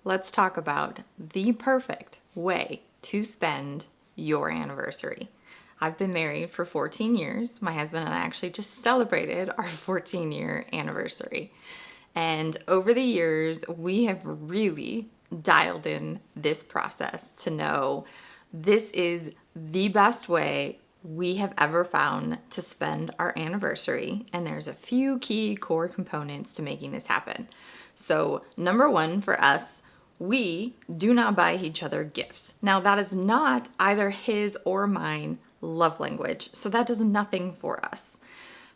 let's talk about the perfect way to spend your anniversary. I've been married for 14 years. My husband and I actually just celebrated our 14-year anniversary. And over the years, we have really dialed in this process to know this is the best way we have ever found to spend our anniversary. And there's a few key core components to making this happen. So, number one for us, we do not buy each other gifts. Now, that is not either his or mine love language, so that does nothing for us.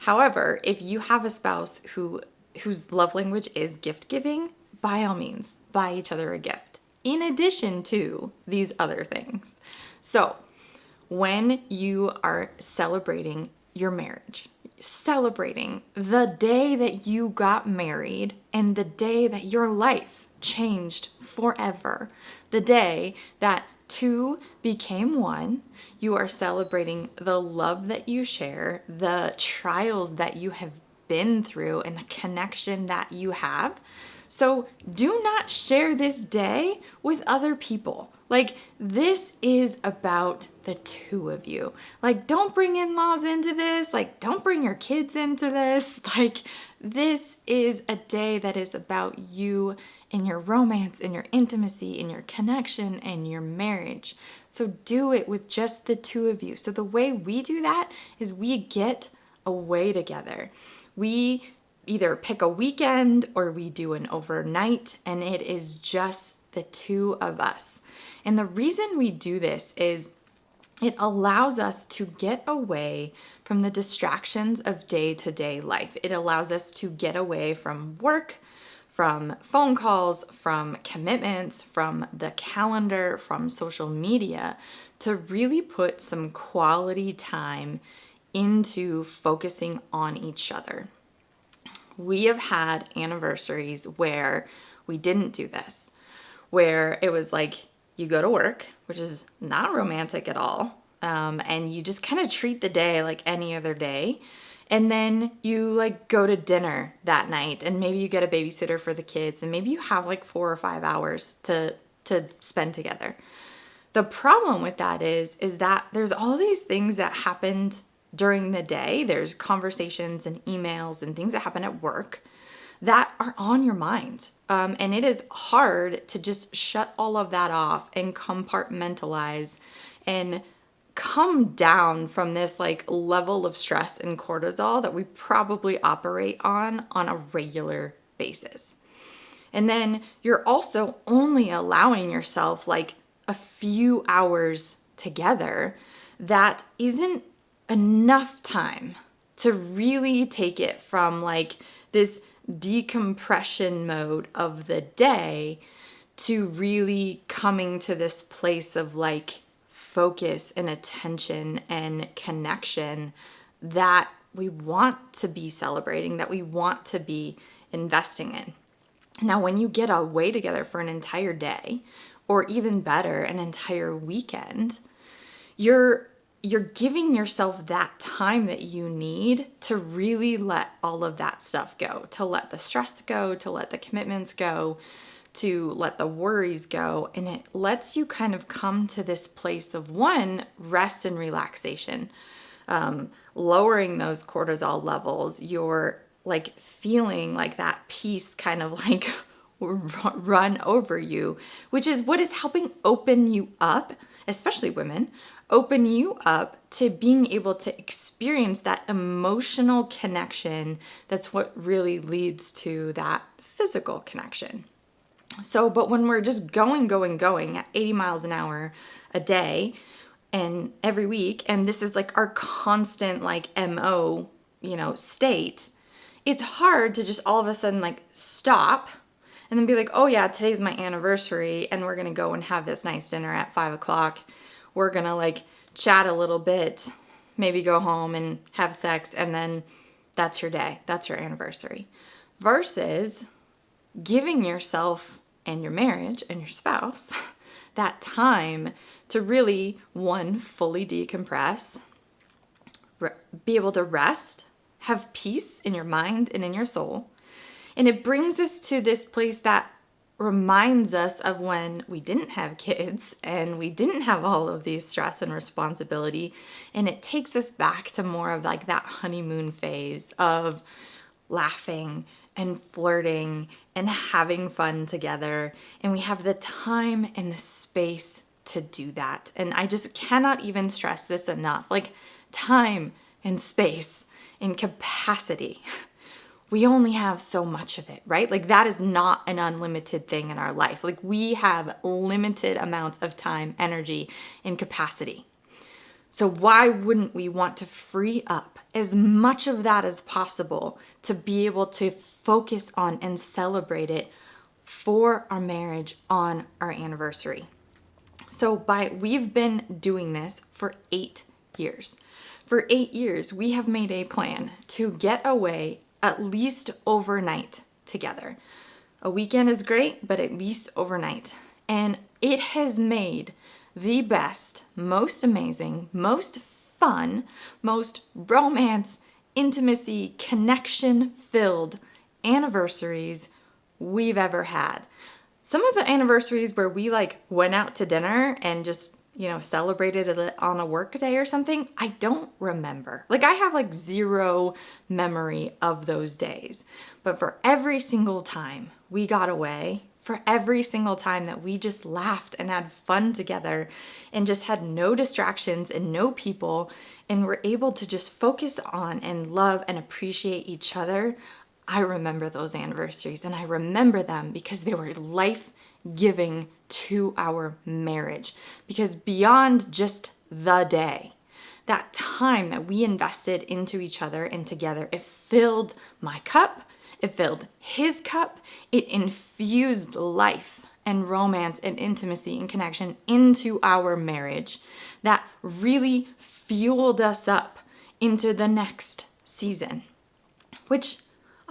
However, if you have a spouse whose love language is gift giving, by all means, buy each other a gift, in addition to these other things. So, when you are celebrating your marriage, celebrating the day that you got married and the day that your life changed forever, the day that two became one, you are celebrating the love that you share, the trials that you have been through, and the connection that you have. So do not share this day with other people. Like, this is about the two of you. Like, don't bring in-laws into this. Like, don't bring your kids into this. Like, this is a day that is about you and your romance and your intimacy and your connection and your marriage. So do it with just the two of you. So the way we do that is we get away together. We either pick a weekend or we do an overnight, and it is just the two of us. And the reason we do this is it allows us to get away from the distractions of day-to-day life. It allows us to get away from work, from phone calls, from commitments, from the calendar, from social media, to really put some quality time into focusing on each other. We have had anniversaries where we didn't do this, where it was like you go to work, which is not romantic at all, and you just kind of treat the day like any other day. And then you like go to dinner that night, and maybe you get a babysitter for the kids, and maybe you have like 4 or 5 hours to spend together. The problem with that is that there's all these things that happened during the day. There's conversations and emails and things that happen at work that are on your mind. And it is hard to just shut all of that off and compartmentalize and come down from this like level of stress and cortisol that we probably operate on a regular basis. And then you're also only allowing yourself like a few hours together that isn't enough time to really take it from like this decompression mode of the day to really coming to this place of like focus and attention and connection that we want to be celebrating, that we want to be investing in. Now, when you get away together for an entire day, or even better, an entire weekend, you're giving yourself that time that you need to really let all of that stuff go, to let the stress go, to let the commitments go, to let the worries go. And it lets you kind of come to this place of one, rest and relaxation, lowering those cortisol levels. You're like feeling like that peace kind of like run over you, which is what is helping open you up, especially women, open you up to being able to experience that emotional connection. That's what really leads to that physical connection. So, but when we're just going at 80 miles an hour a day and every week, and this is like our constant like MO, state, it's hard to just all of a sudden like stop and then be like, oh yeah, today's my anniversary and we're gonna go and have this nice dinner at 5:00. We're gonna like chat a little bit, maybe go home and have sex, and then that's your day, that's your anniversary. Versus giving yourself and your marriage and your spouse that time to really, one, fully decompress, be able to rest, have peace in your mind and in your soul. And it brings us to this place that reminds us of when we didn't have kids and we didn't have all of these stress and responsibility. And it takes us back to more of like that honeymoon phase of laughing and flirting and having fun together. And we have the time and the space to do that. And I just cannot even stress this enough. Like time and space and capacity. We only have so much of it, right? Like that is not an unlimited thing in our life. Like we have limited amounts of time, energy, and capacity. So why wouldn't we want to free up as much of that as possible to be able to focus on and celebrate it for our marriage on our anniversary? So we've been doing this for 8 years. For 8 years, we have made a plan to get away at least overnight together. A weekend is great, but at least overnight. And it has made the best, most amazing, most fun, most romance, intimacy, connection-filled anniversaries we've ever had. Some of the anniversaries where we like went out to dinner and just celebrated it on a work day or something, I don't remember. Like I have like zero memory of those days. But for every single time we got away, for every single time that we just laughed and had fun together and just had no distractions and no people and were able to just focus on and love and appreciate each other, I remember those anniversaries, and I remember them because they were life-giving to our marriage. Because beyond just the day, that time that we invested into each other and together, it filled my cup, it filled his cup, it infused life and romance and intimacy and connection into our marriage that really fueled us up into the next season, which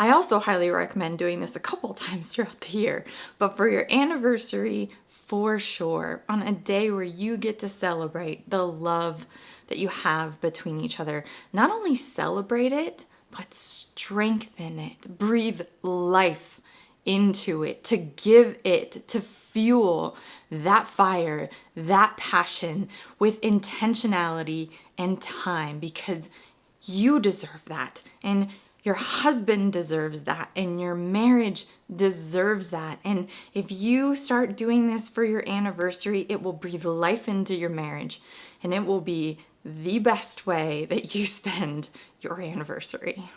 I also highly recommend doing this a couple times throughout the year, but for your anniversary, for sure, on a day where you get to celebrate the love that you have between each other. Not only celebrate it, but strengthen it, breathe life into it, to give it, to fuel that fire, that passion with intentionality and time, because you deserve that. And your husband deserves that, and your marriage deserves that. And if you start doing this for your anniversary, it will breathe life into your marriage, and it will be the best way that you spend your anniversary.